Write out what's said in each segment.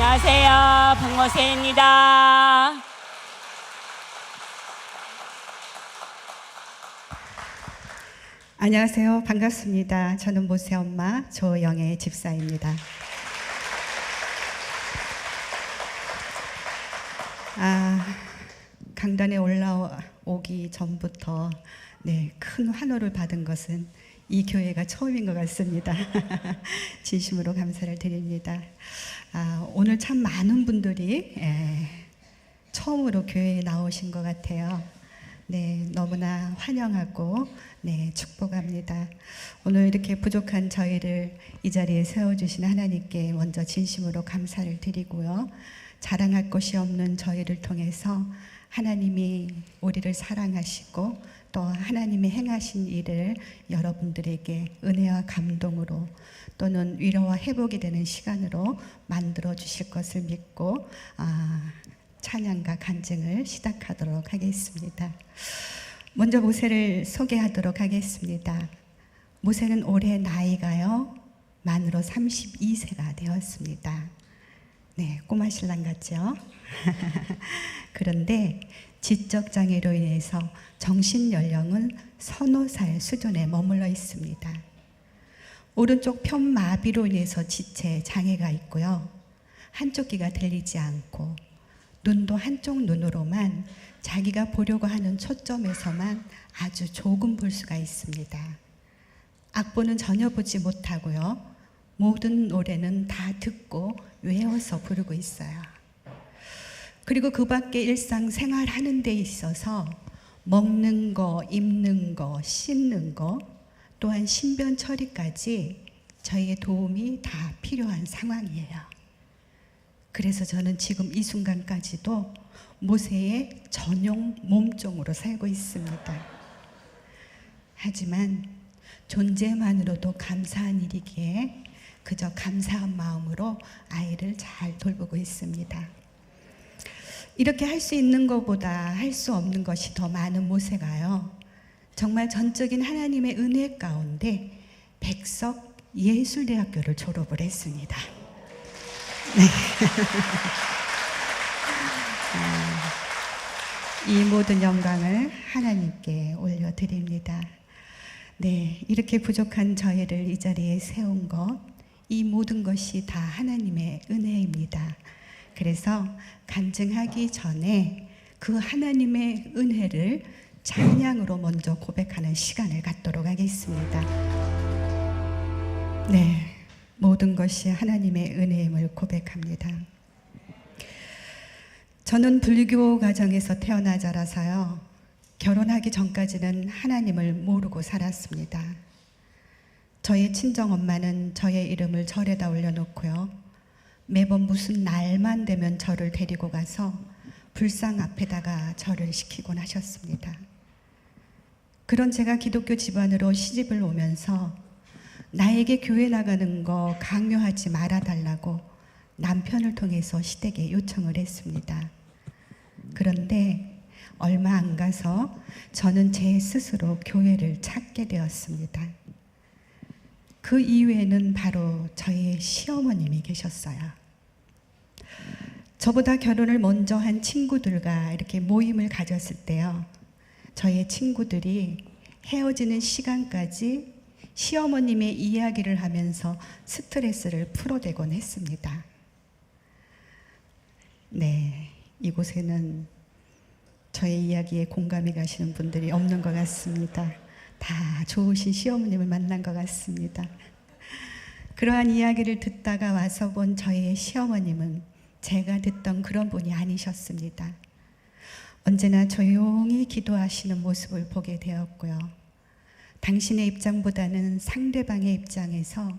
안녕하세요. 박모세입니다. 안녕하세요. 반갑습니다. 저는 모세 엄마 조영애 집사입니다. 강단에 올라오기 전부터 큰 환호를 받은 것은 이 교회가 처음인 것 같습니다. 진심으로 감사를 드립니다. 오늘 참 많은 분들이 처음으로 교회에 나오신 것 같아요. 너무나 환영하고 축복합니다. 오늘 이렇게 부족한 저희를 이 자리에 세워주신 하나님께 먼저 진심으로 감사를 드리고요. 자랑할 것이 없는 저희를 통해서 하나님이 우리를 사랑하시고 또 하나님이 행하신 일을 여러분들에게 은혜와 감동으로 또는 위로와 회복이 되는 시간으로 만들어 주실 것을 믿고 찬양과 간증을 시작하도록 하겠습니다. 먼저 모세를 소개하도록 하겠습니다. 모세는 올해 나이가요 만으로 32세가 되었습니다. 꼬마 신랑 같죠? 그런데 지적 장애로 인해서 정신 연령은 서너 살 수준에 머물러 있습니다. 오른쪽 편마비로 인해서 지체 장애가 있고요. 한쪽 귀가 들리지 않고 눈도 한쪽 눈으로만 자기가 보려고 하는 초점에서만 아주 조금 볼 수가 있습니다. 악보는 전혀 보지 못하고요. 모든 노래는 다 듣고 외워서 부르고 있어요. 그리고 그 밖에 일상생활 하는 데 있어서 먹는 거, 입는 거, 씻는 거, 또한 신변 처리까지 저희의 도움이 다 필요한 상황이에요. 그래서 저는 지금 이 순간까지도 모세의 전용 몸종으로 살고 있습니다. 하지만 존재만으로도 감사한 일이기에 그저 감사한 마음으로 아이를 잘 돌보고 있습니다. 이렇게 할 수 있는 것보다 할 수 없는 것이 더 많은 모세가요. 정말 전적인 하나님의 은혜 가운데 백석 예술대학교를 졸업을 했습니다. 이 모든 영광을 하나님께 올려드립니다. 이렇게 부족한 저희를 이 자리에 세운 것, 이 모든 것이 다 하나님의 은혜입니다. 그래서 간증하기 전에 그 하나님의 은혜를 찬양으로 먼저 고백하는 시간을 갖도록 하겠습니다. 모든 것이 하나님의 은혜임을 고백합니다. 저는 불교 가정에서 태어나 자라서요. 결혼하기 전까지는 하나님을 모르고 살았습니다. 저의 친정엄마는 저의 이름을 절에다 올려놓고요. 매번 무슨 날만 되면 저를 데리고 가서 불상 앞에다가 절을 시키곤 하셨습니다. 그런 제가 기독교 집안으로 시집을 오면서 나에게 교회 나가는 거 강요하지 말아달라고 남편을 통해서 시댁에 요청을 했습니다. 그런데 얼마 안 가서 저는 제 스스로 교회를 찾게 되었습니다. 그 이유에는 바로 저희 시어머님이 계셨어요. 저보다 결혼을 먼저 한 친구들과 이렇게 모임을 가졌을 때요. 저희 친구들이 헤어지는 시간까지 시어머님의 이야기를 하면서 스트레스를 풀어대곤 했습니다. 이곳에는 저의 이야기에 공감이 가시는 분들이 없는 것 같습니다. 다 좋으신 시어머님을 만난 것 같습니다. 그러한 이야기를 듣다가 와서 본 저희 시어머님은 제가 듣던 그런 분이 아니셨습니다. 언제나 조용히 기도하시는 모습을 보게 되었고요. 당신의 입장보다는 상대방의 입장에서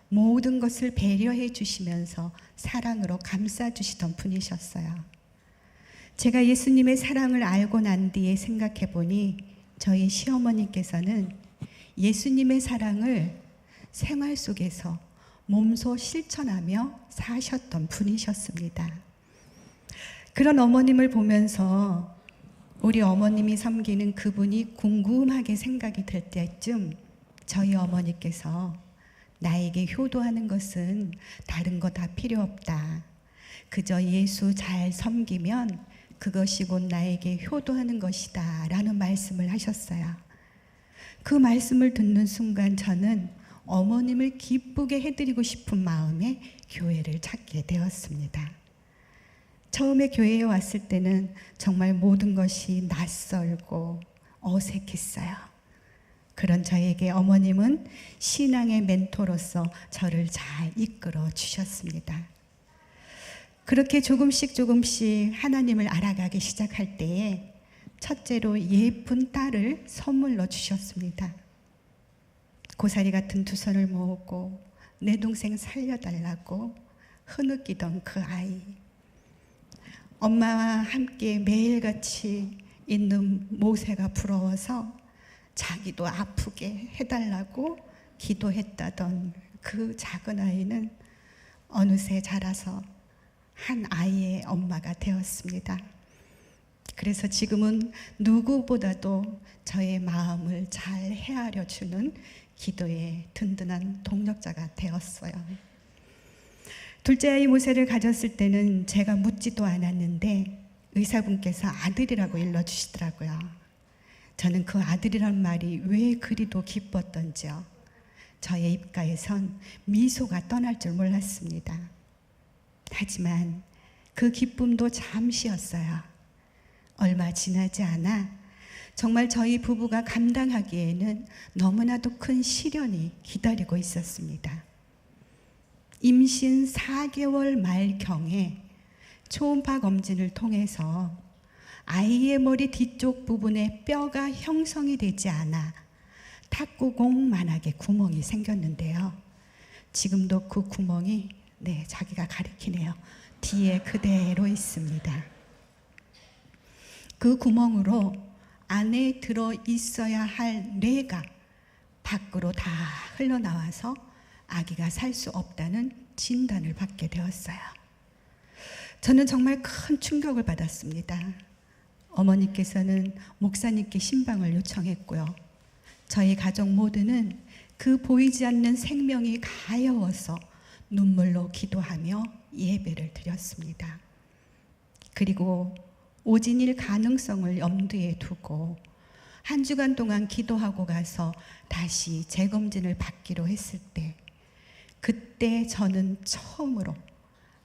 모든 것을 배려해 주시면서 사랑으로 감싸 주시던 분이셨어요. 제가 예수님의 사랑을 알고 난 뒤에 생각해 보니 저희 시어머니께서는 예수님의 사랑을 생활 속에서 몸소 실천하며 사셨던 분이셨습니다. 그런 어머님을 보면서 우리 어머님이 섬기는 그분이 궁금하게 생각이 들 때쯤 저희 어머니께서 나에게 효도하는 것은 다른 거 다 필요 없다. 그저 예수 잘 섬기면 그것이 곧 나에게 효도하는 것이다 라는 말씀을 하셨어요. 그 말씀을 듣는 순간 저는 어머님을 기쁘게 해드리고 싶은 마음에 교회를 찾게 되었습니다. 처음에 교회에 왔을 때는 정말 모든 것이 낯설고 어색했어요. 그런 저에게 어머님은 신앙의 멘토로서 저를 잘 이끌어 주셨습니다. 그렇게 조금씩 하나님을 알아가기 시작할 때에 첫째로 예쁜 딸을 선물로 주셨습니다. 고사리 같은 두 손을 모으고 내 동생 살려달라고 흐느끼던 그 아이. 엄마와 함께 매일같이 있는 모세가 부러워서 자기도 아프게 해달라고 기도했다던 그 작은 아이는 어느새 자라서 한 아이의 엄마가 되었습니다. 그래서 지금은 누구보다도 저의 마음을 잘 헤아려 주는 기도의 든든한 동력자가 되었어요. 둘째 아이 모세를 가졌을 때는 제가 묻지도 않았는데 의사분께서 아들이라고 일러주시더라고요. 저는 그 아들이란 말이 왜 그리도 기뻤던지요. 저의 입가에선 미소가 떠날 줄 몰랐습니다. 하지만 그 기쁨도 잠시였어요. 얼마 지나지 않아 정말 저희 부부가 감당하기에는 너무나도 큰 시련이 기다리고 있었습니다. 임신 4개월 말경에 초음파 검진을 통해서 아이의 머리 뒤쪽 부분에 뼈가 형성이 되지 않아 탁구공만하게 구멍이 생겼는데요. 지금도 그 구멍이 자기가 가리키네요. 뒤에 그대로 있습니다. 그 구멍으로 안에 들어 있어야 할 뇌가 밖으로 다 흘러나와서 아기가 살 수 없다는 진단을 받게 되었어요. 저는 정말 큰 충격을 받았습니다. 어머니께서는 목사님께 신방을 요청했고요. 저희 가족 모두는 그 보이지 않는 생명이 가여워서 눈물로 기도하며 예배를 드렸습니다. 그리고 오진일 가능성을 염두에 두고 한 주간 동안 기도하고 가서 다시 재검진을 받기로 했을 때, 그때 저는 처음으로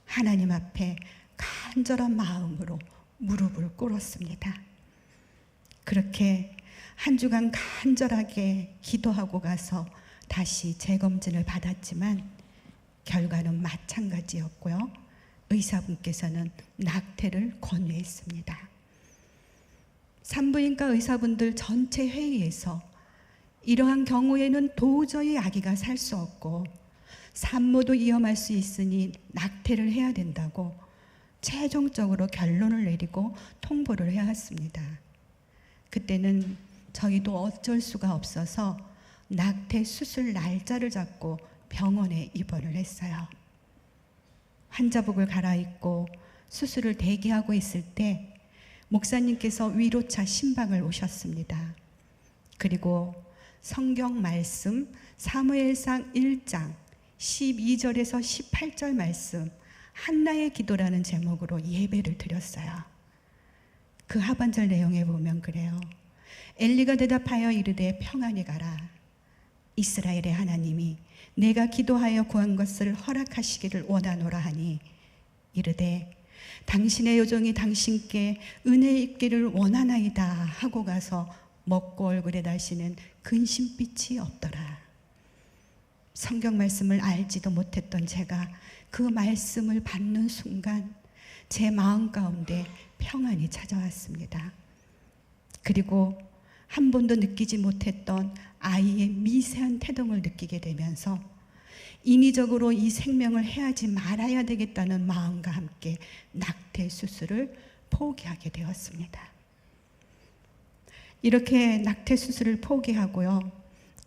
하나님 앞에 간절한 마음으로 무릎을 꿇었습니다. 그렇게 한 주간 간절하게 기도하고 가서 다시 재검진을 받았지만 결과는 마찬가지였고요. 의사분께서는 낙태를 권유했습니다. 산부인과 의사분들 전체 회의에서 이러한 경우에는 도저히 아기가 살 수 없고 산모도 위험할 수 있으니 낙태를 해야 된다고 최종적으로 결론을 내리고 통보를 해왔습니다. 그때는 저희도 어쩔 수가 없어서 낙태 수술 날짜를 잡고 병원에 입원을 했어요. 환자복을 갈아입고 수술을 대기하고 있을 때 목사님께서 위로차 신방을 오셨습니다. 그리고 성경 말씀 사무엘상 1장 12절에서 18절 말씀 한나의 기도라는 제목으로 예배를 드렸어요. 그 하반절 내용에 보면 그래요. 엘리가 대답하여 이르되 평안히 가라. 이스라엘의 하나님이 내가 기도하여 구한 것을 허락하시기를 원하노라 하니 이르되 당신의 요종이 당신께 은혜 있기를 원하나이다 하고 가서 먹고 얼굴에 다시는 근심빛이 없더라. 성경 말씀을 알지도 못했던 제가 그 말씀을 받는 순간 제 마음 가운데 평안이 찾아왔습니다. 그리고 한 번도 느끼지 못했던 아이의 미세한 태동을 느끼게 되면서 인위적으로 이 생명을 해하지 말아야 되겠다는 마음과 함께 낙태 수술을 포기하게 되었습니다. 이렇게 낙태 수술을 포기하고요.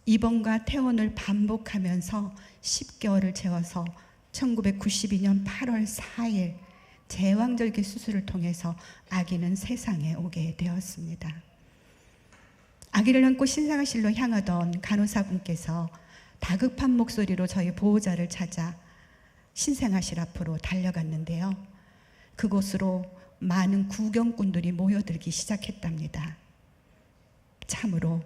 입원과 퇴원을 반복하면서 10개월을 채워서 1992년 8월 4일 제왕절개 수술을 통해서 아기는 세상에 오게 되었습니다. 아기를 안고 신상아실로 향하던 간호사분께서 다급한 목소리로 저희 보호자를 찾아 신생아실 앞으로 달려갔는데요. 그곳으로 많은 구경꾼들이 모여들기 시작했답니다. 참으로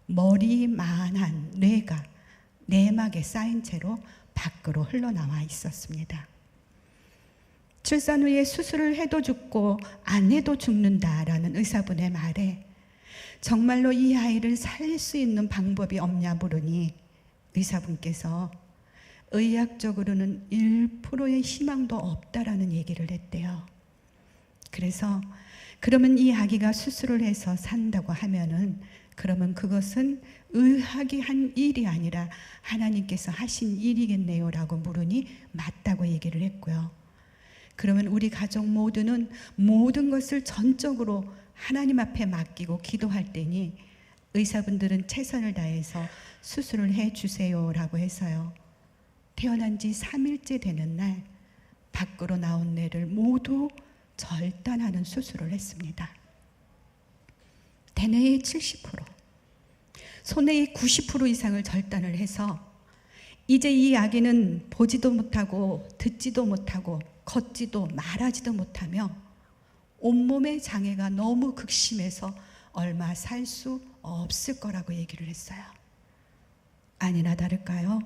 머리만한 뇌가 내막에 쌓인 채로 밖으로 흘러나와 있었습니다. 출산 후에 수술을 해도 죽고 안 해도 죽는다라는 의사분의 말에 정말로 이 아이를 살릴 수 있는 방법이 없냐 물으니 의사분께서 의학적으로는 1%의 희망도 없다라는 얘기를 했대요. 그래서 그러면 이 아기가 수술을 해서 산다고 하면은 그러면 그것은 의학이 한 일이 아니라 하나님께서 하신 일이겠네요 라고 물으니 맞다고 얘기를 했고요. 그러면 우리 가족 모두는 모든 것을 전적으로 하나님 앞에 맡기고 기도할 때니 의사분들은 최선을 다해서 수술을 해 주세요 라고 해서요. 태어난 지 3일째 되는 날 밖으로 나온 뇌를 모두 절단하는 수술을 했습니다. 대뇌의 70%, 소뇌의 90% 이상을 절단을 해서 이제 이 아기는 보지도 못하고 듣지도 못하고 걷지도 말하지도 못하며 온몸의 장애가 너무 극심해서 얼마 살 수 없을 거라고 얘기를 했어요. 아니나 다를까요?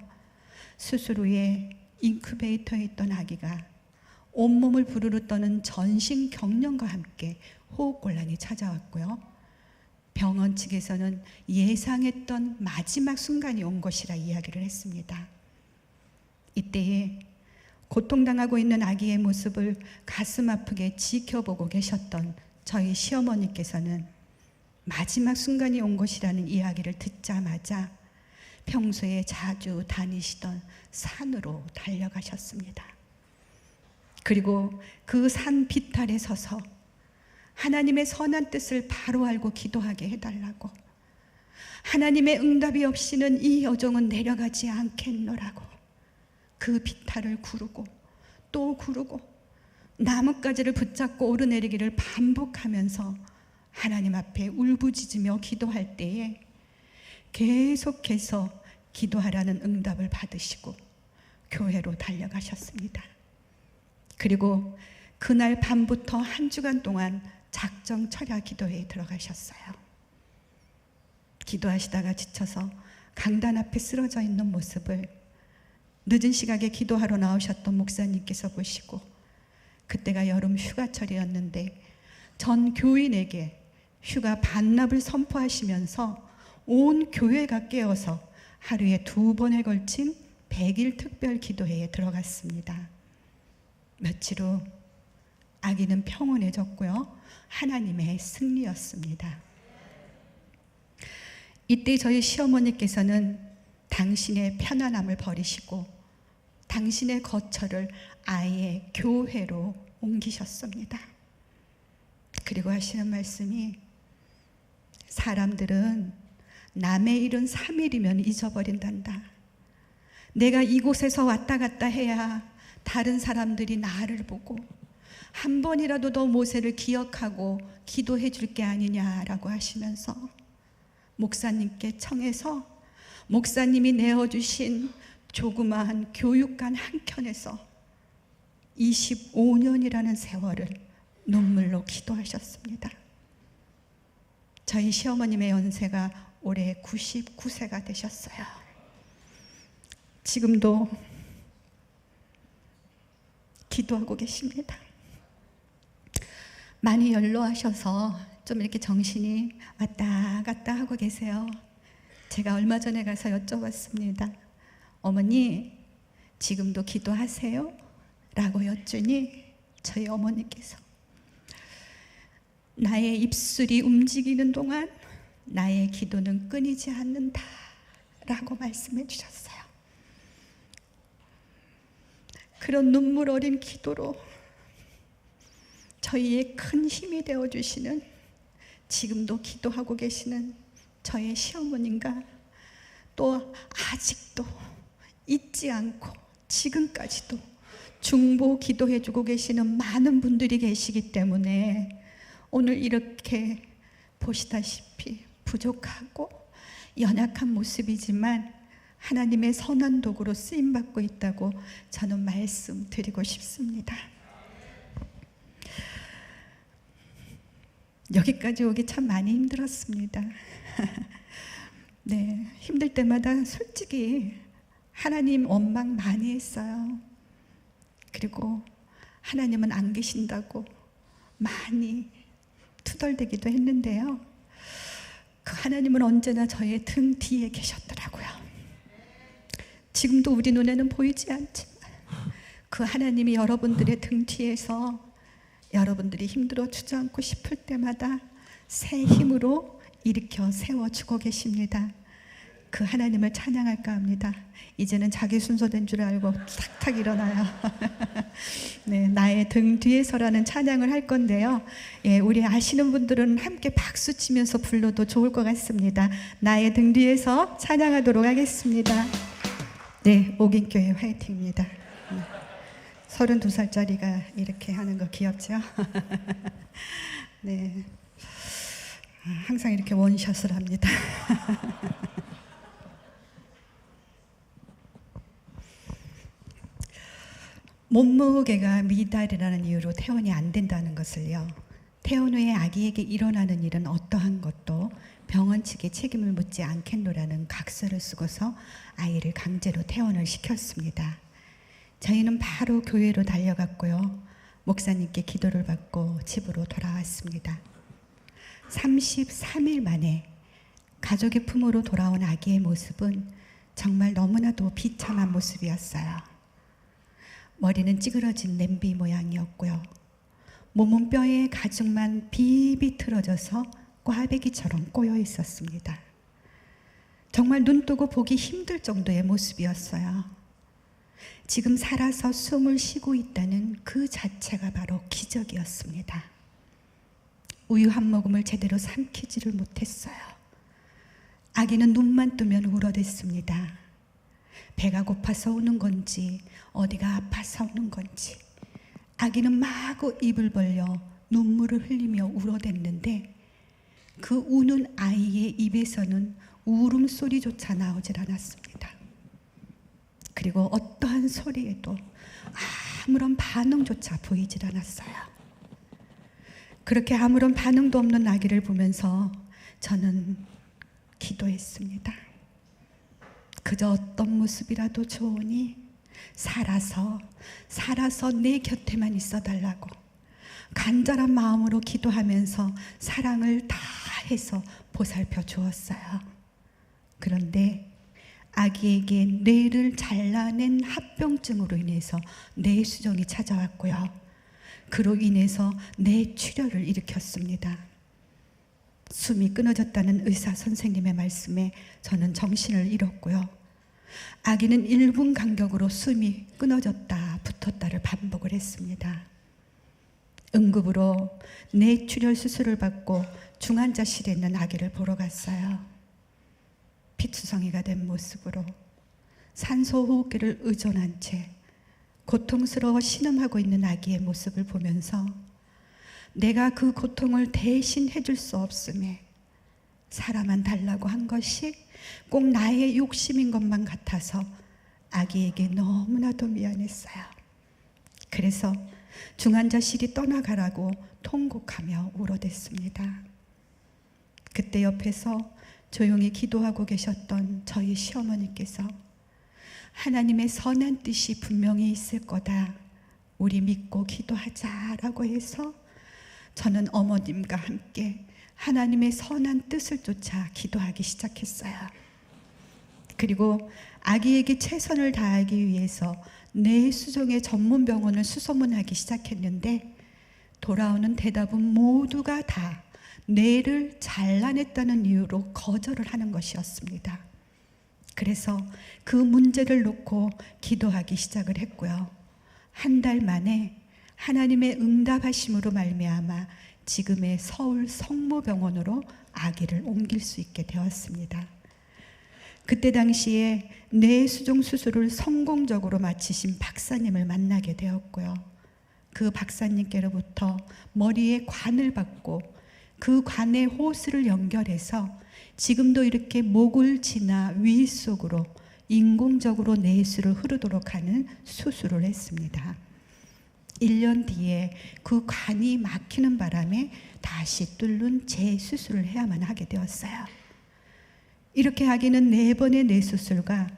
수술 후에 인큐베이터에 있던 아기가 온몸을 부르르 떠는 전신 경련과 함께 호흡곤란이 찾아왔고요. 병원 측에서는 예상했던 마지막 순간이 온 것이라 이야기를 했습니다. 이때에 고통당하고 있는 아기의 모습을 가슴 아프게 지켜보고 계셨던 저희 시어머니께서는 마지막 순간이 온 것이라는 이야기를 듣자마자 평소에 자주 다니시던 산으로 달려가셨습니다. 그리고 그 산 비탈에 서서 하나님의 선한 뜻을 바로 알고 기도하게 해달라고, 하나님의 응답이 없이는 이 여종은 내려가지 않겠노라고 그 비탈을 구르고 또 구르고 나뭇가지를 붙잡고 오르내리기를 반복하면서 하나님 앞에 울부짖으며 기도할 때에 계속해서 기도하라는 응답을 받으시고 교회로 달려가셨습니다. 그리고 그날 밤부터 한 주간 동안 작정 철야 기도회에 들어가셨어요. 기도하시다가 지쳐서 강단 앞에 쓰러져 있는 모습을 늦은 시각에 기도하러 나오셨던 목사님께서 보시고, 그때가 여름 휴가철이었는데 전 교인에게 휴가 반납을 선포하시면서 온 교회가 깨어서 하루에 2번에 걸친 100일 특별 기도회에 들어갔습니다. 며칠 후 아기는 평온해졌고요. 하나님의 승리였습니다. 이때 저희 시어머니께서는 당신의 편안함을 버리시고 당신의 거처를 아예 교회로 옮기셨습니다. 그리고 하시는 말씀이, 사람들은 남의 일은 3일이면 잊어버린단다. 내가 이곳에서 왔다 갔다 해야 다른 사람들이 나를 보고 한 번이라도 더 모세를 기억하고 기도해 줄 게 아니냐라고 하시면서 목사님께 청해서 목사님이 내어주신 조그마한 교육관 한켠에서 25년이라는 세월을 눈물로 기도하셨습니다. 저희 시어머님의 연세가 올해 99세가 되셨어요. 지금도 기도하고 계십니다. 많이 연로하셔서 좀 이렇게 정신이 왔다 갔다 하고 계세요. 제가 얼마 전에 가서 여쭤봤습니다. 어머니, 지금도 기도하세요? 라고 여쭈니 저희 어머니께서 나의 입술이 움직이는 동안 나의 기도는 끊이지 않는다 라고 말씀해 주셨어요. 그런 눈물 어린 기도로 저희의 큰 힘이 되어주시는, 지금도 기도하고 계시는 저의 시어머님과 또 아직도 잊지 않고 지금까지도 중보 기도해주고 계시는 많은 분들이 계시기 때문에 오늘 이렇게 보시다시피 부족하고 연약한 모습이지만 하나님의 선한 도구로 쓰임받고 있다고 저는 말씀드리고 싶습니다. 여기까지 오기 참 많이 힘들었습니다. 네, 힘들 때마다 솔직히 하나님 원망 많이 했어요. 그리고 하나님은 안 계신다고 많이 투덜대기도 했는데요. 그 하나님은 언제나 저의 등 뒤에 계셨더라고요. 지금도 우리 눈에는 보이지 않지만 그 하나님이 여러분들의 등 뒤에서 여러분들이 힘들어 주저앉고 싶을 때마다 새 힘으로 일으켜 세워주고 계십니다. 그 하나님을 찬양할까 합니다. 이제는 자기 순서된 줄 알고 탁탁 일어나요. 네, 나의 등 뒤에서라는 찬양을 할 건데요. 예, 우리 아시는 분들은 함께 박수 치면서 불러도 좋을 것 같습니다. 나의 등 뒤에서 찬양하도록 하겠습니다. 네, 옥인교회 화이팅입니다. 32살짜리가 이렇게 하는 거 귀엽죠? 네, 항상 이렇게 원샷을 합니다. 몸무게가 미달이라는 이유로 퇴원이 안 된다는 것을요, 퇴원 후에 아기에게 일어나는 일은 어떠한 것도 병원 측에 책임을 묻지 않겠노라는 각서를 쓰고서 아이를 강제로 퇴원을 시켰습니다. 저희는 바로 교회로 달려갔고요, 목사님께 기도를 받고 집으로 돌아왔습니다. 33일 만에 가족의 품으로 돌아온 아기의 모습은 정말 너무나도 비참한 모습이었어요. 머리는 찌그러진 냄비 모양이었고요, 몸은 뼈에 가죽만 비비틀어져서 꽈배기처럼 꼬여 있었습니다. 정말 눈 뜨고 보기 힘들 정도의 모습이었어요. 지금 살아서 숨을 쉬고 있다는 그 자체가 바로 기적이었습니다. 우유 한 모금을 제대로 삼키지를 못했어요. 아기는 눈만 뜨면 울어댔습니다. 배가 고파서 우는 건지 어디가 아파서 우는 건지 아기는 마구 입을 벌려 눈물을 흘리며 울어댔는데 그 우는 아이의 입에서는 울음소리조차 나오질 않았습니다. 그리고 어떠한 소리에도 아무런 반응조차 보이질 않았어요. 그렇게 아무런 반응도 없는 아기를 보면서 저는 기도했습니다. 그저 어떤 모습이라도 좋으니 살아서 내 곁에만 있어달라고 간절한 마음으로 기도하면서 사랑을 다해서 보살펴 주었어요. 그런데 아기에게 뇌를 잘라낸 합병증으로 인해서 뇌수정이 찾아왔고요, 그로 인해서 뇌출혈을 일으켰습니다. 숨이 끊어졌다는 의사 선생님의 말씀에 저는 정신을 잃었고요, 아기는 1분 간격으로 숨이 끊어졌다 붙었다를 반복을 했습니다. 응급으로 뇌출혈 수술을 받고 중환자실에 있는 아기를 보러 갔어요. 피투성이가 된 모습으로 산소호흡기를 의존한 채 고통스러워 신음하고 있는 아기의 모습을 보면서 내가 그 고통을 대신 해줄 수 없음에 사람만 달라고 한 것이 꼭 나의 욕심인 것만 같아서 아기에게 너무나도 미안했어요. 그래서 중환자실이 떠나가라고 통곡하며 울어댔습니다. 그때 옆에서 조용히 기도하고 계셨던 저희 시어머니께서 하나님의 선한 뜻이 분명히 있을 거다, 우리 믿고 기도하자라고 해서 저는 어머님과 함께 하나님의 선한 뜻을 쫓아 기도하기 시작했어요. 그리고 아기에게 최선을 다하기 위해서 뇌수정의 전문 병원을 수소문하기 시작했는데 돌아오는 대답은 모두가 다 뇌를 잘라냈다는 이유로 거절을 하는 것이었습니다. 그래서 그 문제를 놓고 기도하기 시작을 했고요, 한 달 만에 하나님의 응답하심으로 말미암아 지금의 서울 성모병원으로 아기를 옮길 수 있게 되었습니다. 그때 당시에 뇌수종 수술을 성공적으로 마치신 박사님을 만나게 되었고요, 그 박사님께로부터 머리에 관을 받고 그 관에 호스를 연결해서 지금도 이렇게 목을 지나 위 속으로 인공적으로 내수를 흐르도록 하는 수술을 했습니다. 1년 뒤에 그 관이 막히는 바람에 다시 뚫는 재수술을 해야만 하게 되었어요. 이렇게 하기는 4번의 뇌수술과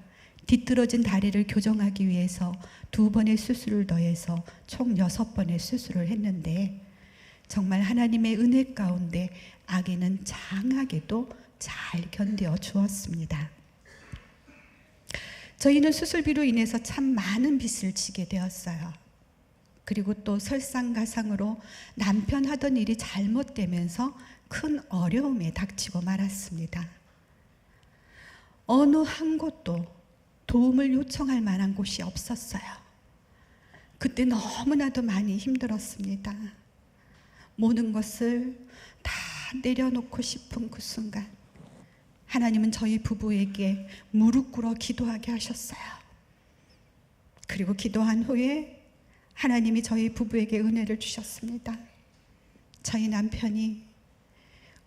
뒤틀어진 다리를 교정하기 위해서 2번의 수술을 더해서 총 6번의 수술을 했는데, 정말 하나님의 은혜 가운데 아기는 장하게도 잘 견뎌 주었습니다. 저희는 수술비로 인해서 참 많은 빚을 지게 되었어요. 그리고 또 설상가상으로 남편 하던 일이 잘못되면서 큰 어려움에 닥치고 말았습니다. 어느 한 곳도 도움을 요청할 만한 곳이 없었어요. 그때 너무나도 많이 힘들었습니다. 모든 것을 다 내려놓고 싶은 그 순간, 하나님은 저희 부부에게 무릎 꿇어 기도하게 하셨어요. 그리고 기도한 후에 하나님이 저희 부부에게 은혜를 주셨습니다. 저희 남편이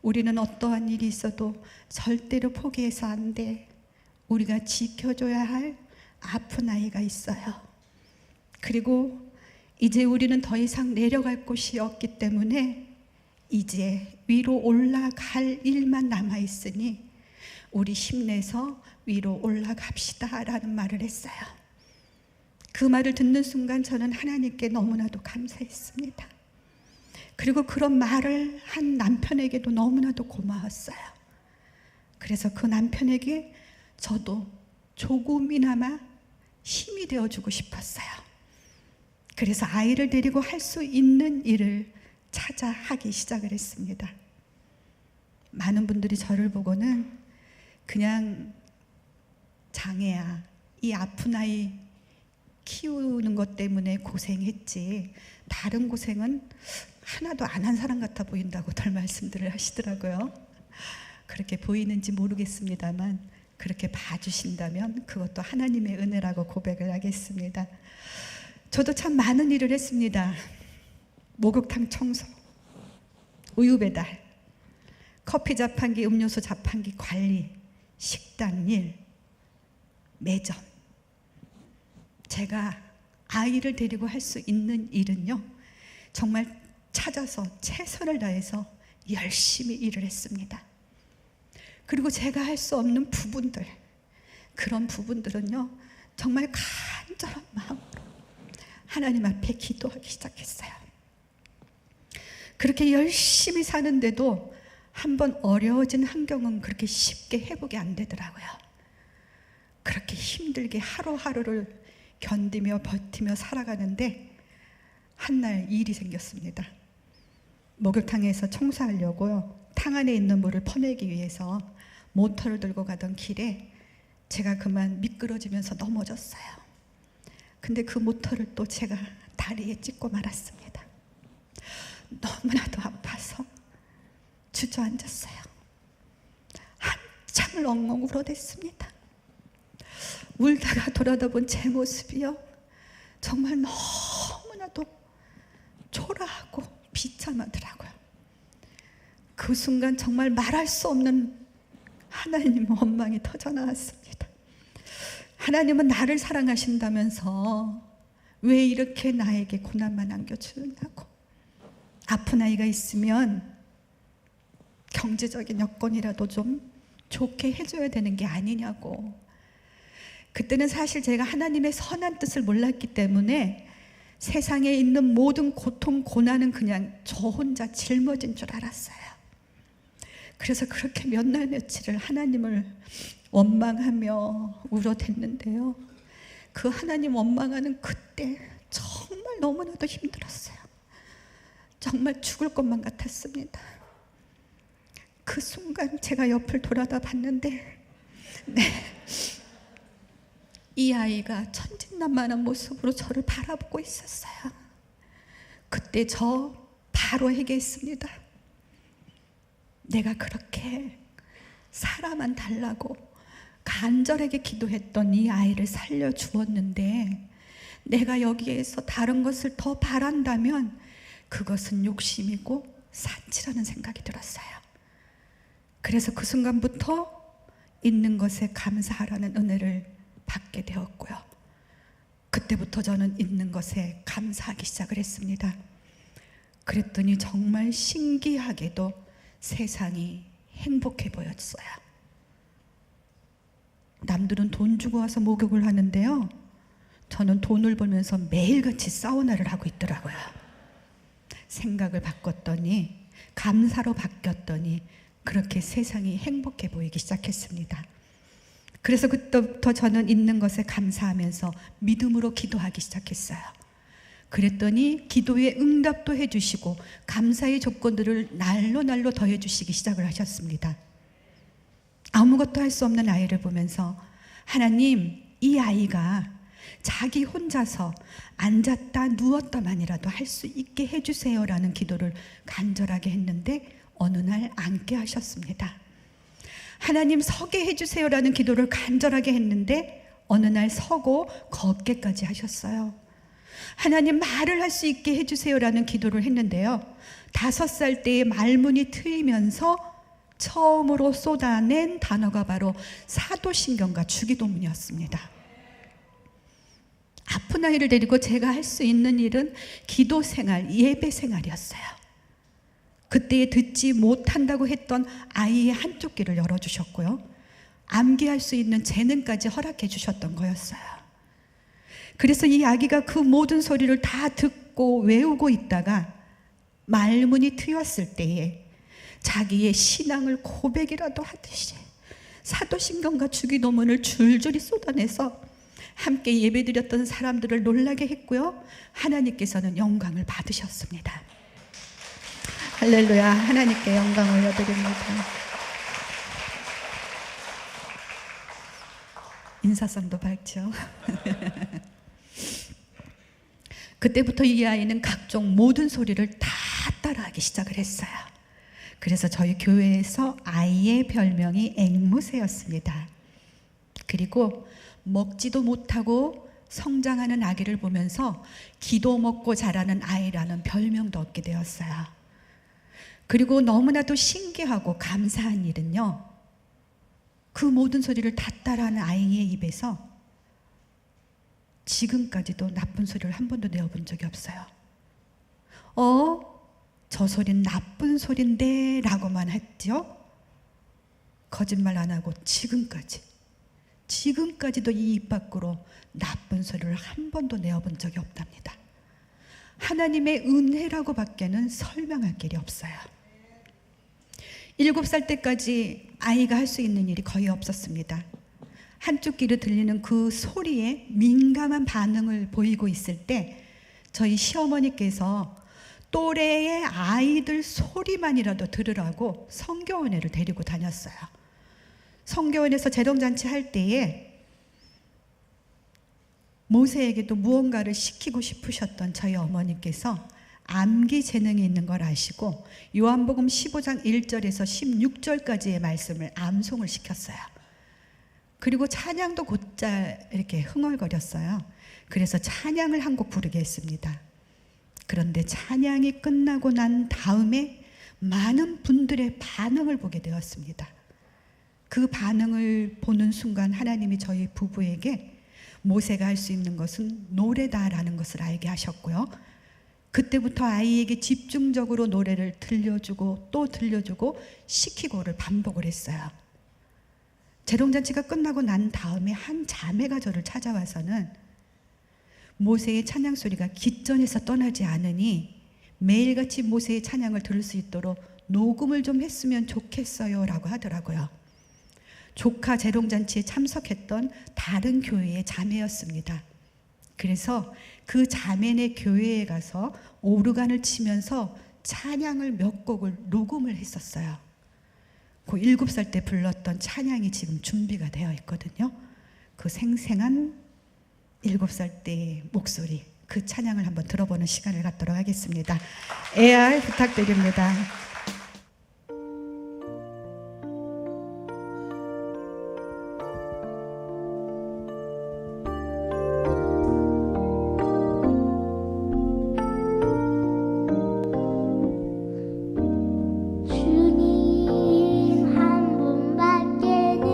우리는 어떠한 일이 있어도 절대로 포기해서 안 돼. 우리가 지켜줘야 할 아픈 아이가 있어요. 그리고 이제 우리는 더 이상 내려갈 곳이 없기 때문에 이제 위로 올라갈 일만 남아있으니 우리 힘내서 위로 올라갑시다 라는 말을 했어요. 그 말을 듣는 순간 저는 하나님께 너무나도 감사했습니다. 그리고 그런 말을 한 남편에게도 너무나도 고마웠어요. 그래서 그 남편에게 저도 조금이나마 힘이 되어주고 싶었어요. 그래서 아이를 데리고 할 수 있는 일을 찾아 하기 시작을 했습니다. 많은 분들이 저를 보고는 그냥 장애야, 이 아픈 아이 키우는 것 때문에 고생했지 다른 고생은 하나도 안 한 사람 같아 보인다고들 말씀들을 하시더라고요. 그렇게 보이는지 모르겠습니다만 그렇게 봐주신다면 그것도 하나님의 은혜라고 고백을 하겠습니다. 저도 참 많은 일을 했습니다. 목욕탕 청소, 우유 배달, 커피 자판기, 음료수 자판기 관리, 식당 일, 매점. 제가 아이를 데리고 할 수 있는 일은요, 정말 찾아서 최선을 다해서 열심히 일을 했습니다. 그리고 제가 할 수 없는 부분들, 그런 부분들은요 정말 간절한 마음으로 하나님 앞에 기도하기 시작했어요. 그렇게 열심히 사는데도 한번 어려워진 환경은 그렇게 쉽게 회복이 안 되더라고요. 그렇게 힘들게 하루하루를 견디며 버티며 살아가는데 한날 일이 생겼습니다. 목욕탕에서 청소하려고요, 탕 안에 있는 물을 퍼내기 위해서 모터를 들고 가던 길에 제가 그만 미끄러지면서 넘어졌어요. 근데 그 모터를 또 제가 다리에 찢고 말았습니다. 너무나도 아파서 주저앉았어요. 한참을 엉엉 울어댔습니다. 울다가 돌아다 본 제 모습이요, 정말 너무나도 초라하고 비참하더라고요. 그 순간 정말 말할 수 없는 하나님의 원망이 터져나왔습니다. 하나님은 나를 사랑하신다면서 왜 이렇게 나에게 고난만 안겨주느냐고. 아픈 아이가 있으면 경제적인 여건이라도 좀 좋게 해줘야 되는 게 아니냐고. 그때는 사실 제가 하나님의 선한 뜻을 몰랐기 때문에 세상에 있는 모든 고통, 고난은 그냥 저 혼자 짊어진 줄 알았어요. 그래서 그렇게 몇 날 며칠을 하나님을 원망하며 울어댔는데요, 그 하나님 원망하는 그때 정말 너무나도 힘들었어요. 정말 죽을 것만 같았습니다. 그 순간 제가 옆을 돌아다 봤는데, 이 아이가 천진난만한 모습으로 저를 바라보고 있었어요. 그때 저 바로 회개했습니다. 내가 그렇게 사람만 달라고 간절하게 기도했던 이 아이를 살려주었는데 내가 여기에서 다른 것을 더 바란다면 그것은 욕심이고 사치라는 생각이 들었어요. 그래서 그 순간부터 있는 것에 감사하라는 은혜를 받게 되었고요. 그때부터 저는 있는 것에 감사하기 시작을 했습니다. 그랬더니 정말 신기하게도 세상이 행복해 보였어요. 남들은 돈 주고 와서 목욕을 하는데요, 저는 돈을 벌면서 매일같이 사우나를 하고 있더라고요. 생각을 바꿨더니, 감사로 바뀌었더니 그렇게 세상이 행복해 보이기 시작했습니다. 그래서 그때부터 저는 있는 것에 감사하면서 믿음으로 기도하기 시작했어요. 그랬더니 기도에 응답도 해주시고 감사의 조건들을 날로 더해주시기 시작을 하셨습니다. 아무것도 할 수 없는 아이를 보면서 하나님, 이 아이가 자기 혼자서 앉았다 누웠다만이라도 할 수 있게 해주세요라는 기도를 간절하게 했는데 어느 날 앉게 하셨습니다. 하나님, 서게 해주세요라는 기도를 간절하게 했는데 어느 날 서고 걷게까지 하셨어요. 하나님, 말을 할 수 있게 해주세요라는 기도를 했는데요, 5살 때에 말문이 트이면서 처음으로 쏟아낸 단어가 바로 사도신경과 주기도문이었습니다. 아픈 아이를 데리고 제가 할 수 있는 일은 기도 생활, 예배 생활이었어요. 그때에 듣지 못한다고 했던 아이의 한쪽 귀를 열어주셨고요, 암기할 수 있는 재능까지 허락해 주셨던 거였어요. 그래서 이 아기가 그 모든 소리를 다 듣고 외우고 있다가 말문이 트였을 때에 자기의 신앙을 고백이라도 하듯이 사도신경과 주기도문을 줄줄이 쏟아내서 함께 예배드렸던 사람들을 놀라게 했고요, 하나님께서는 영광을 받으셨습니다. 할렐루야, 하나님께 영광 올려드립니다. 인사성도 밝죠. 그때부터 이 아이는 각종 모든 소리를 다 따라하기 시작을 했어요. 그래서 저희 교회에서 아이의 별명이 앵무새였습니다. 그리고 먹지도 못하고 성장하는 아기를 보면서 기도 먹고 자라는 아이라는 별명도 얻게 되었어요. 그리고 너무나도 신기하고 감사한 일은요, 그 모든 소리를 다 따라하는 아이의 입에서 지금까지도 나쁜 소리를 한 번도 내어본 적이 없어요. 저 소린 나쁜 소린데 라고만 했죠. 거짓말 안 하고 지금까지도 이 입 밖으로 나쁜 소리를 한 번도 내어본 적이 없답니다. 하나님의 은혜라고 밖에는 설명할 길이 없어요. 7살 때까지 아이가 할 수 있는 일이 거의 없었습니다. 한쪽 귀로 들리는 그 소리에 민감한 반응을 보이고 있을 때 저희 시어머니께서 또래의 아이들 소리만이라도 들으라고 성교원회를 데리고 다녔어요. 성교원에서 재롱잔치 할 때에 모세에게도 무언가를 시키고 싶으셨던 저희 어머니께서 암기 재능이 있는 걸 아시고 요한복음 15장 1절에서 16절까지의 말씀을 암송을 시켰어요. 그리고 찬양도 곧잘 이렇게 흥얼거렸어요. 그래서 찬양을 한 곡 부르게 했습니다. 그런데 찬양이 끝나고 난 다음에 많은 분들의 반응을 보게 되었습니다. 그 반응을 보는 순간 하나님이 저희 부부에게 모세가 할 수 있는 것은 노래다라는 것을 알게 하셨고요, 그때부터 아이에게 집중적으로 노래를 들려주고 또 들려주고 시키고를 반복을 했어요. 재롱잔치가 끝나고 난 다음에 한 자매가 저를 찾아와서는 모세의 찬양 소리가 깃전에서 떠나지 않으니 매일같이 모세의 찬양을 들을 수 있도록 녹음을 좀 했으면 좋겠어요 라고 하더라고요. 조카 재롱잔치에 참석했던 다른 교회의 자매였습니다. 그래서 그 자매네 교회에 가서 오르간을 치면서 찬양을 몇 곡을 녹음을 했었어요. 그 7살 때 불렀던 찬양이 지금 준비가 되어 있거든요. 그 생생한 7살 때의 목소리, 그 찬양을 한번 들어보는 시간을 갖도록 하겠습니다. AR 부탁드립니다. 주님 한 분밖에는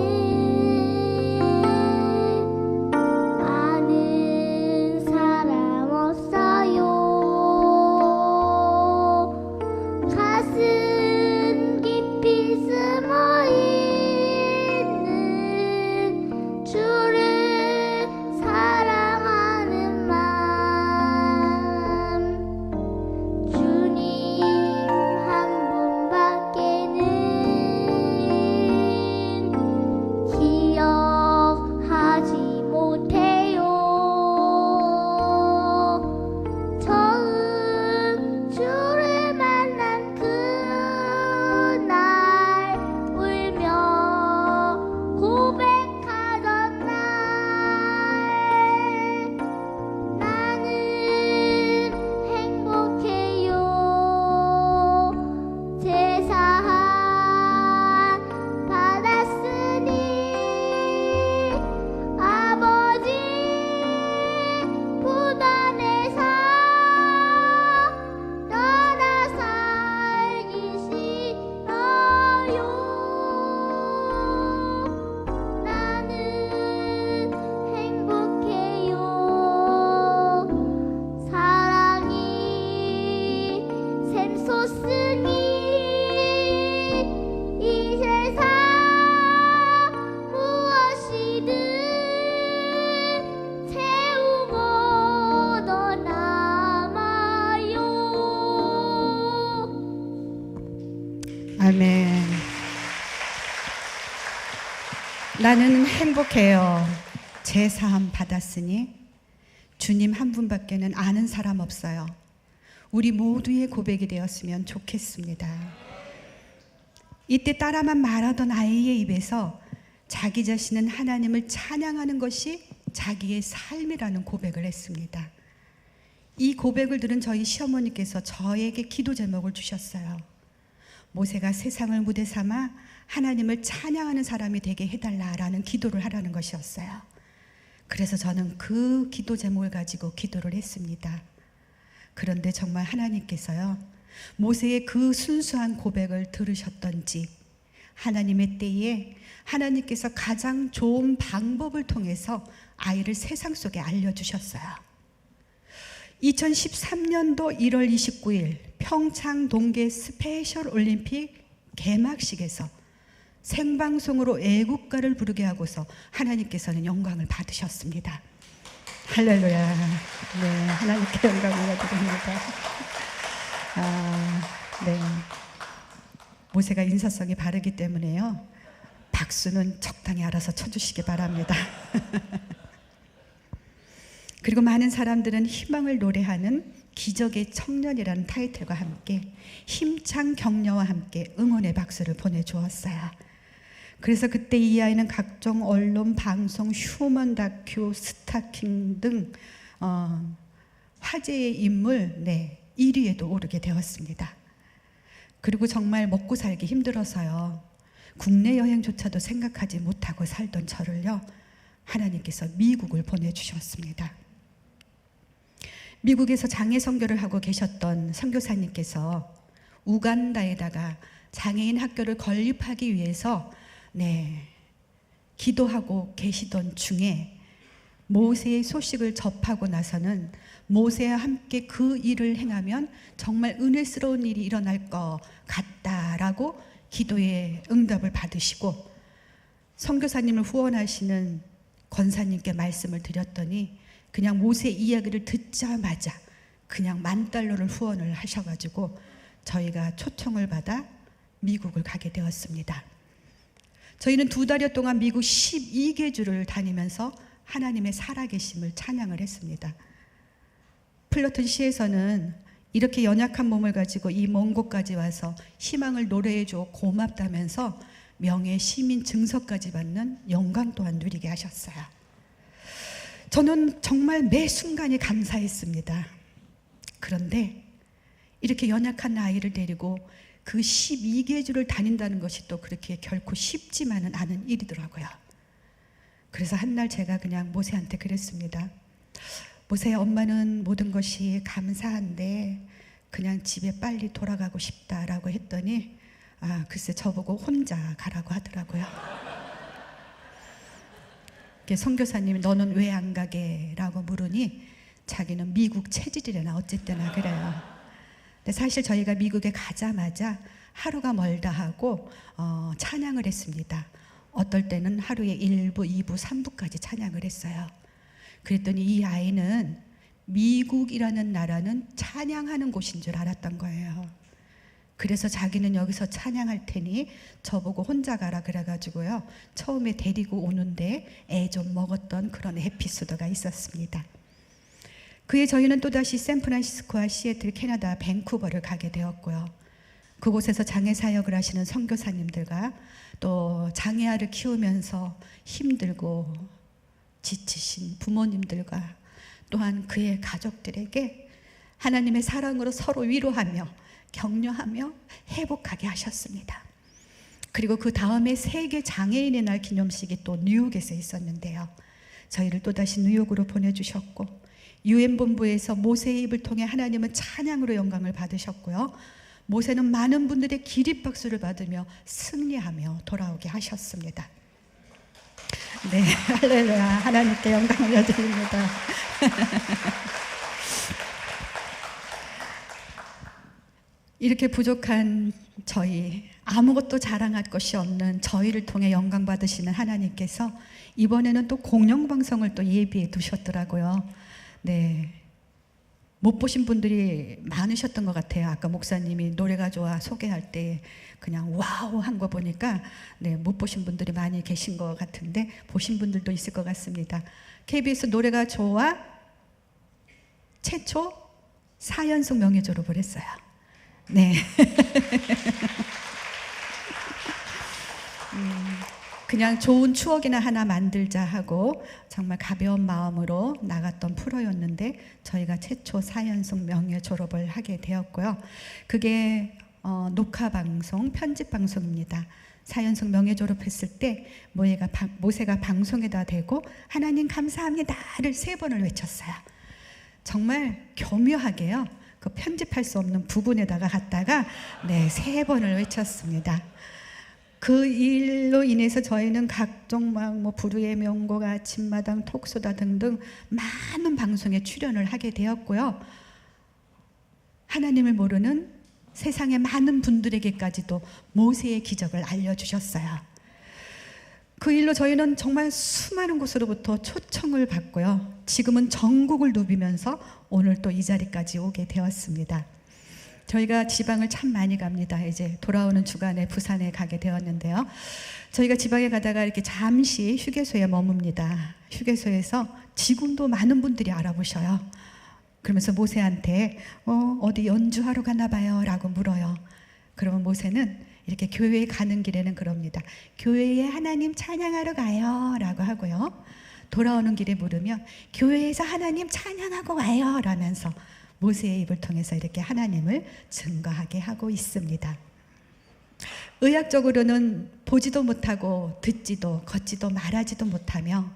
없으니 이 세상 무엇이든 채우고 더 남아요. 아멘. 나는 행복해요. 제사함 받았으니 주님 한 분밖에는 아는 사람 없어요. 우리 모두의 고백이 되었으면 좋겠습니다. 이때 따라만 말하던 아이의 입에서 자기 자신은 하나님을 찬양하는 것이 자기의 삶이라는 고백을 했습니다. 이 고백을 들은 저희 시어머니께서 저에게 기도 제목을 주셨어요. 모세가 세상을 무대 삼아 하나님을 찬양하는 사람이 되게 해달라라는 기도를 하라는 것이었어요. 그래서 저는 그 기도 제목을 가지고 기도를 했습니다. 그런데 정말 하나님께서요, 모세의 그 순수한 고백을 들으셨던지 하나님의 때에 하나님께서 가장 좋은 방법을 통해서 아이를 세상 속에 알려주셨어요. 2013년도 1월 29일 평창 동계 스페셜 올림픽 개막식에서 생방송으로 애국가를 부르게 하고서 하나님께서는 영광을 받으셨습니다. 할렐루야. 네, 하나님께 영광을 드립니다. 네. 모세가 인사성이 바르기 때문에요. 박수는 적당히 알아서 쳐주시기 바랍니다. 그리고 많은 사람들은 희망을 노래하는 기적의 청년이라는 타이틀과 함께 힘찬 격려와 함께 응원의 박수를 보내주었어요. 그래서 그때 이 아이는 각종 언론, 방송, 휴먼 다큐, 스타킹 등 화제의 인물 1위에도 오르게 되었습니다. 그리고 정말 먹고 살기 힘들어서요, 국내 여행조차도 생각하지 못하고 살던 저를요, 하나님께서 미국을 보내주셨습니다. 미국에서 장애 선교를 하고 계셨던 선교사님께서 우간다에다가 장애인 학교를 건립하기 위해서 기도하고 계시던 중에 모세의 소식을 접하고 나서는 모세와 함께 그 일을 행하면 정말 은혜스러운 일이 일어날 것 같다라고 기도의 응답을 받으시고 선교사님을 후원하시는 권사님께 말씀을 드렸더니 그냥 모세 이야기를 듣자마자 그냥 $10,000를 후원을 하셔가지고 저희가 초청을 받아 미국을 가게 되었습니다. 저희는 2달여 동안 미국 12개 주를 다니면서 하나님의 살아계심을 찬양을 했습니다. 플러튼 시에서는 이렇게 연약한 몸을 가지고 이 먼 곳까지 와서 희망을 노래해줘 고맙다면서 명예 시민 증서까지 받는 영광 또한 누리게 하셨어요. 저는 정말 매 순간이 감사했습니다. 그런데 이렇게 연약한 아이를 데리고 그 12개 주를 다닌다는 것이 또 그렇게 결코 쉽지만은 않은 일이더라고요. 그래서 한날 제가 그냥 모세한테 그랬습니다. 모세야, 엄마는 모든 것이 감사한데 그냥 집에 빨리 돌아가고 싶다라고 했더니 글쎄 저보고 혼자 가라고 하더라고요. 선교사님이 너는 왜 안 가게? 라고 물으니 자기는 미국 체질이래나 어쨌거나 그래요. 근데 사실 저희가 미국에 가자마자 하루가 멀다 하고 찬양을 했습니다. 어떨 때는 하루에 1부, 2부, 3부까지 찬양을 했어요. 그랬더니 이 아이는 미국이라는 나라는 찬양하는 곳인 줄 알았던 거예요. 그래서 자기는 여기서 찬양할 테니 저보고 혼자 가라 그래가지고요, 처음에 데리고 오는데 애 좀 먹었던 그런 에피소드가 있었습니다. 그에 저희는 또다시 샌프란시스코와 시애틀, 캐나다, 밴쿠버를 가게 되었고요. 그곳에서 장애 사역을 하시는 선교사님들과 또 장애아를 키우면서 힘들고 지치신 부모님들과 또한 그의 가족들에게 하나님의 사랑으로 서로 위로하며 격려하며 회복하게 하셨습니다. 그리고 그 다음에 세계 장애인의 날 기념식이 또 뉴욕에서 있었는데요, 저희를 또다시 뉴욕으로 보내주셨고 UN 본부에서 모세의 입을 통해 하나님은 찬양으로 영광을 받으셨고요, 모세는 많은 분들의 기립박수를 받으며 승리하며 돌아오게 하셨습니다. 네, 할렐루야. 하나님께 영광을 드립니다. 이렇게 부족한 저희, 아무것도 자랑할 것이 없는 저희를 통해 영광 받으시는 하나님께서 이번에는 또 공영방송을 또 예비해 두셨더라고요. 네. 못 보신 분들이 많으셨던 것 같아요. 아까 목사님이 노래가 좋아 소개할 때 그냥 와우 한 거 보니까 네, 못 보신 분들이 많이 계신 것 같은데 보신 분들도 있을 것 같습니다. KBS 노래가 좋아 최초 4연속 명예 졸업을 했어요. 네. 그냥 좋은 추억이나 하나 만들자 하고 정말 가벼운 마음으로 나갔던 프로였는데 저희가 최초 4연속 명예 졸업을 하게 되었고요. 그게 녹화 방송, 편집 방송입니다. 4연속 명예 졸업했을 때 모세가 방송에다 대고 하나님 감사합니다를 3번을 외쳤어요. 정말 교묘하게요. 그 편집할 수 없는 부분에다가 갖다가 네, 3번을 외쳤습니다. 그 일로 인해서 저희는 각종 뭐 부르의 명곡, 아침마당, 톡소다 등등 많은 방송에 출연을 하게 되었고요. 하나님을 모르는 세상의 많은 분들에게까지도 모세의 기적을 알려주셨어요. 그 일로 저희는 정말 수많은 곳으로부터 초청을 받고요. 지금은 전국을 누비면서 오늘 또 이 자리까지 오게 되었습니다. 저희가 지방을 참 많이 갑니다. 이제 돌아오는 주간에 부산에 가게 되었는데요. 저희가 지방에 가다가 이렇게 잠시 휴게소에 머뭅니다. 휴게소에서 지금도 많은 분들이 알아보셔요. 그러면서 모세한테 어디 연주하러 가나 봐요 라고 물어요. 그러면 모세는 이렇게 교회에 가는 길에는 그럽니다. 교회에 하나님 찬양하러 가요 라고 하고요. 돌아오는 길에 물으면 교회에서 하나님 찬양하고 와요 라면서 모세의 입을 통해서 이렇게 하나님을 증거하게 하고 있습니다. 의학적으로는 보지도 못하고 듣지도 걷지도 말하지도 못하며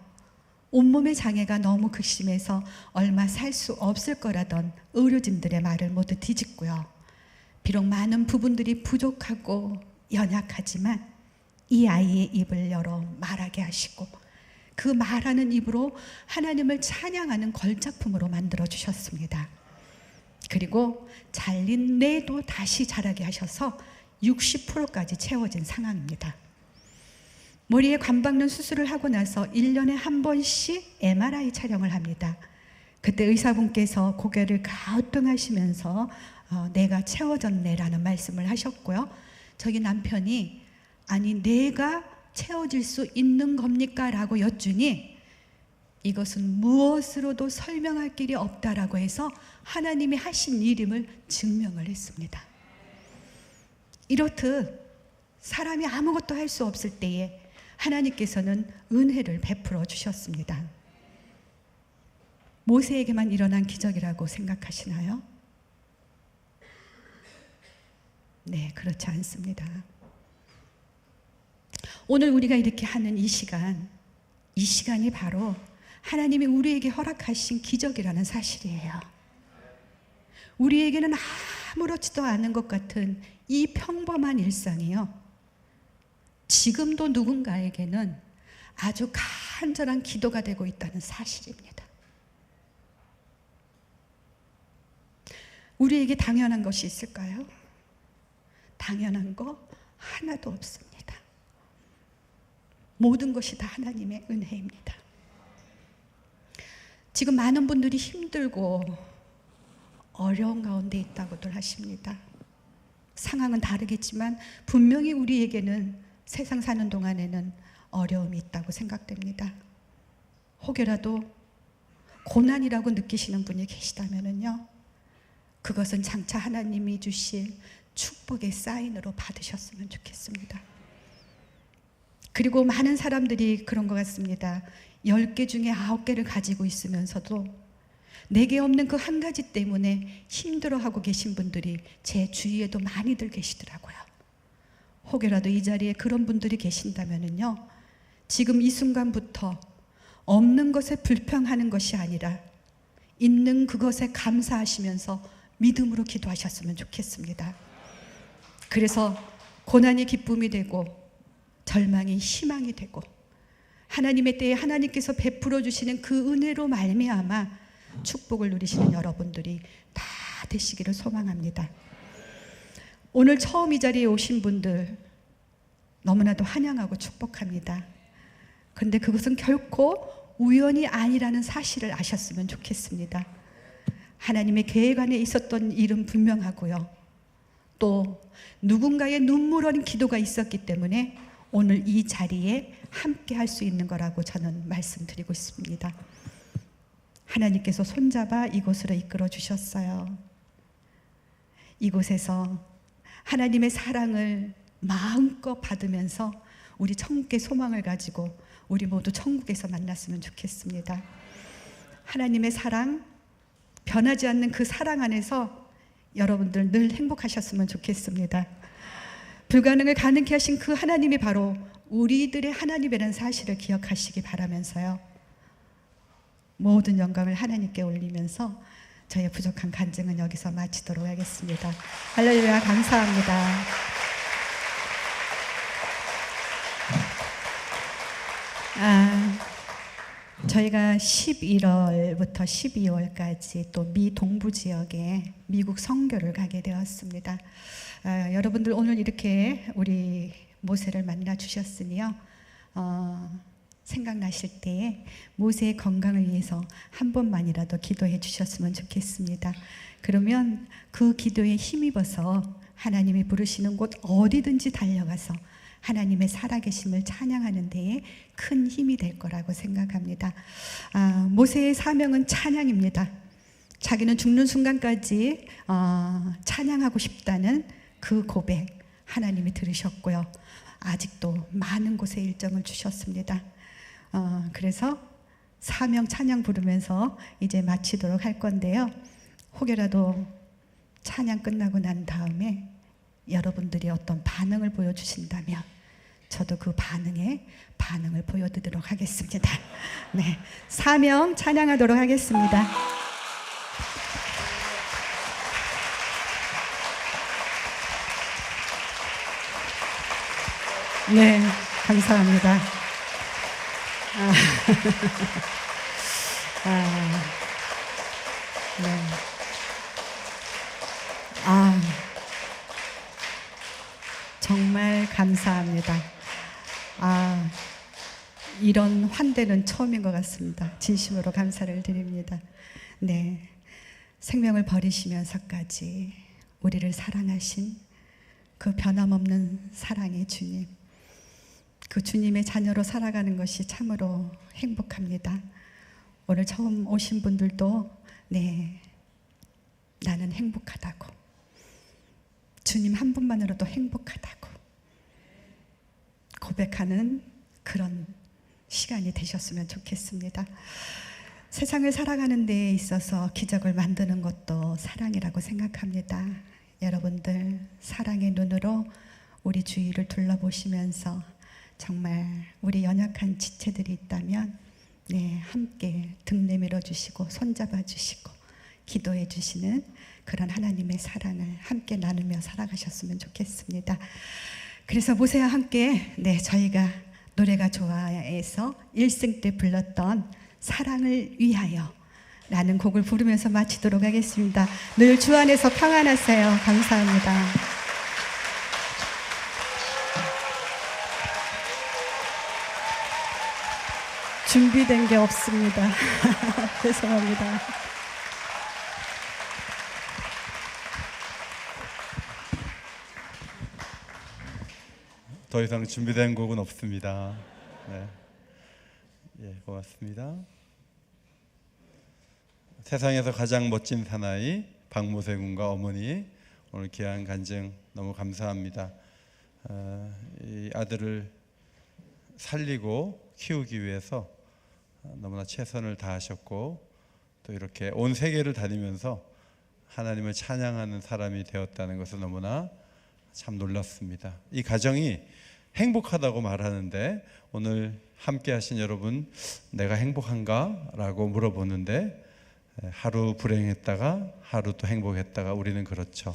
온몸의 장애가 너무 극심해서 얼마 살 수 없을 거라던 의료진들의 말을 모두 뒤집고요. 비록 많은 부분들이 부족하고 연약하지만 이 아이의 입을 열어 말하게 하시고 그 말하는 입으로 하나님을 찬양하는 걸작품으로 만들어 주셨습니다. 그리고 잘린 뇌도 다시 자라게 하셔서 60%까지 채워진 상황입니다. 머리에 관박는 수술을 하고 나서 1년에 한 번씩 MRI 촬영을 합니다. 그때 의사분께서 고개를 가우뚱하시면서 뇌가 채워졌네라는 말씀을 하셨고요. 저희 남편이 아니 뇌가 채워질 수 있는 겁니까? 라고 여쭈니 이것은 무엇으로도 설명할 길이 없다라고 해서 하나님이 하신 일임을 증명을 했습니다. 이렇듯 사람이 아무것도 할 수 없을 때에 하나님께서는 은혜를 베풀어 주셨습니다. 모세에게만 일어난 기적이라고 생각하시나요? 네, 그렇지 않습니다. 오늘 우리가 이렇게 하는 이 시간이 바로 하나님이 우리에게 허락하신 기적이라는 사실이에요. 우리에게는 아무렇지도 않은 것 같은 이 평범한 일상이요. 지금도 누군가에게는 아주 간절한 기도가 되고 있다는 사실입니다. 우리에게 당연한 것이 있을까요? 당연한 거 하나도 없습니다. 모든 것이 다 하나님의 은혜입니다. 지금 많은 분들이 힘들고 어려운 가운데 있다고들 하십니다. 상황은 다르겠지만 분명히 우리에게는 세상 사는 동안에는 어려움이 있다고 생각됩니다. 혹여라도 고난이라고 느끼시는 분이 계시다면요, 그것은 장차 하나님이 주실 축복의 사인으로 받으셨으면 좋겠습니다. 그리고 많은 사람들이 그런 것 같습니다. 10개 중에 9개를 가지고 있으면서도 내게 없는 그 한 가지 때문에 힘들어하고 계신 분들이 제 주위에도 많이들 계시더라고요. 혹여라도 이 자리에 그런 분들이 계신다면요, 지금 이 순간부터 없는 것에 불평하는 것이 아니라 있는 그것에 감사하시면서 믿음으로 기도하셨으면 좋겠습니다. 그래서 고난이 기쁨이 되고 절망이 희망이 되고 하나님의 때에 하나님께서 베풀어 주시는 그 은혜로 말미암아 축복을 누리시는 여러분들이 다 되시기를 소망합니다. 오늘 처음 이 자리에 오신 분들 너무나도 환영하고 축복합니다. 그런데 그것은 결코 우연이 아니라는 사실을 아셨으면 좋겠습니다. 하나님의 계획 안에 있었던 일은 분명하고요. 또 누군가의 눈물 어린 기도가 있었기 때문에 오늘 이 자리에 함께 할 수 있는 거라고 저는 말씀드리고 있습니다. 하나님께서 손잡아 이곳으로 이끌어 주셨어요. 이곳에서 하나님의 사랑을 마음껏 받으면서 우리 천국의 소망을 가지고 우리 모두 천국에서 만났으면 좋겠습니다. 하나님의 사랑, 변하지 않는 그 사랑 안에서 여러분들 늘 행복하셨으면 좋겠습니다. 불가능을 가능케 하신 그 하나님이 바로 우리들의 하나님이라는 사실을 기억하시기 바라면서요, 모든 영광을 하나님께 올리면서 저의 부족한 간증은 여기서 마치도록 하겠습니다. 할렐루야, 감사합니다. 저희가 11월부터 12월까지 또 미 동부 지역에 미국 선교를 가게 되었습니다. 여러분들 오늘 이렇게 우리 모세를 만나 주셨으니요, 생각나실 때에 모세의 건강을 위해서 한 번만이라도 기도해 주셨으면 좋겠습니다. 그러면 그 기도에 힘입어서 하나님이 부르시는 곳 어디든지 달려가서 하나님의 살아계심을 찬양하는 데에 큰 힘이 될 거라고 생각합니다. 모세의 사명은 찬양입니다. 자기는 죽는 순간까지 찬양하고 싶다는 그 고백 하나님이 들으셨고요. 아직도 많은 곳에 일정을 주셨습니다. 그래서 사명 찬양 부르면서 이제 마치도록 할 건데요. 혹여라도 찬양 끝나고 난 다음에 여러분들이 어떤 반응을 보여주신다면 저도 그 반응을 보여드리도록 하겠습니다. 네, 사명 찬양하도록 하겠습니다. 네, 감사합니다. 네. 정말 감사합니다. 이런 환대는 처음인 것 같습니다. 진심으로 감사를 드립니다. 네, 생명을 버리시면서까지 우리를 사랑하신 그 변함없는 사랑의 주님, 그 주님의 자녀로 살아가는 것이 참으로 행복합니다. 오늘 처음 오신 분들도 네, 나는 행복하다고, 주님 한 분만으로도 행복하다고 고백하는 그런 시간이 되셨으면 좋겠습니다. 세상을 살아가는 데에 있어서 기적을 만드는 것도 사랑이라고 생각합니다. 여러분들 사랑의 눈으로 우리 주위를 둘러보시면서 정말 우리 연약한 지체들이 있다면 네, 함께 등 내밀어 주시고 손잡아 주시고 기도해 주시는 그런 하나님의 사랑을 함께 나누며 살아가셨으면 좋겠습니다. 그래서 모세와 함께 네, 저희가 노래가 좋아해서 1승 때 불렀던 사랑을 위하여 라는 곡을 부르면서 마치도록 하겠습니다. 늘 주 안에서 평안하세요. 감사합니다. 준비된 게 없습니다. 죄송합니다. 더 이상 준비된 곡은 없습니다. 네. 예, 고맙습니다. 세상에서 가장 멋진 사나이 박모세 군과 어머니, 오늘 귀한 간증 너무 감사합니다. 이 아들을 살리고 키우기 위해서 너무나 최선을 다하셨고 또 이렇게 온 세계를 다니면서 하나님을 찬양하는 사람이 되었다는 것을 너무나 참 놀랐습니다. 이 가정이 행복하다고 말하는데 오늘 함께 하신 여러분, 내가 행복한가? 라고 물어보는데 하루 불행했다가 하루 또 행복했다가 우리는 그렇죠.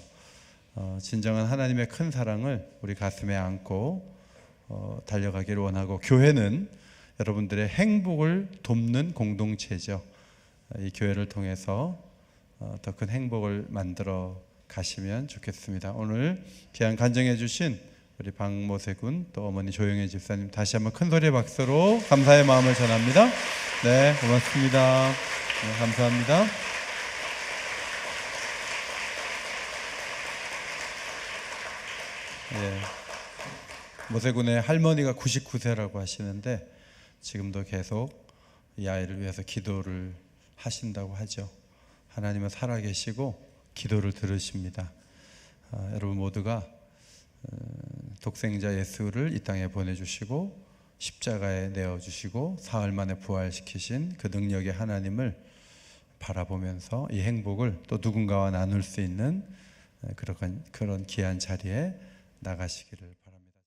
진정한 하나님의 큰 사랑을 우리 가슴에 안고 달려가기를 원하고, 교회는 여러분들의 행복을 돕는 공동체죠. 이 교회를 통해서 더 큰 행복을 만들어 가시면 좋겠습니다. 오늘 귀한 간증해 주신 우리 박모세 군 또 어머니 조영애 집사님 다시 한번 큰 소리의 박수로 감사의 마음을 전합니다. 네, 고맙습니다. 네, 감사합니다. 예, 모세군의 할머니가 99세라고 하시는데 지금도 계속 이 아이를 위해서 기도를 하신다고 하죠. 하나님은 살아계시고 기도를 들으십니다. 여러분 모두가 독생자 예수를 이 땅에 보내주시고 십자가에 내어주시고 사흘 만에 부활시키신 그 능력의 하나님을 바라보면서 이 행복을 또 누군가와 나눌 수 있는 그런 귀한 자리에 나가시기를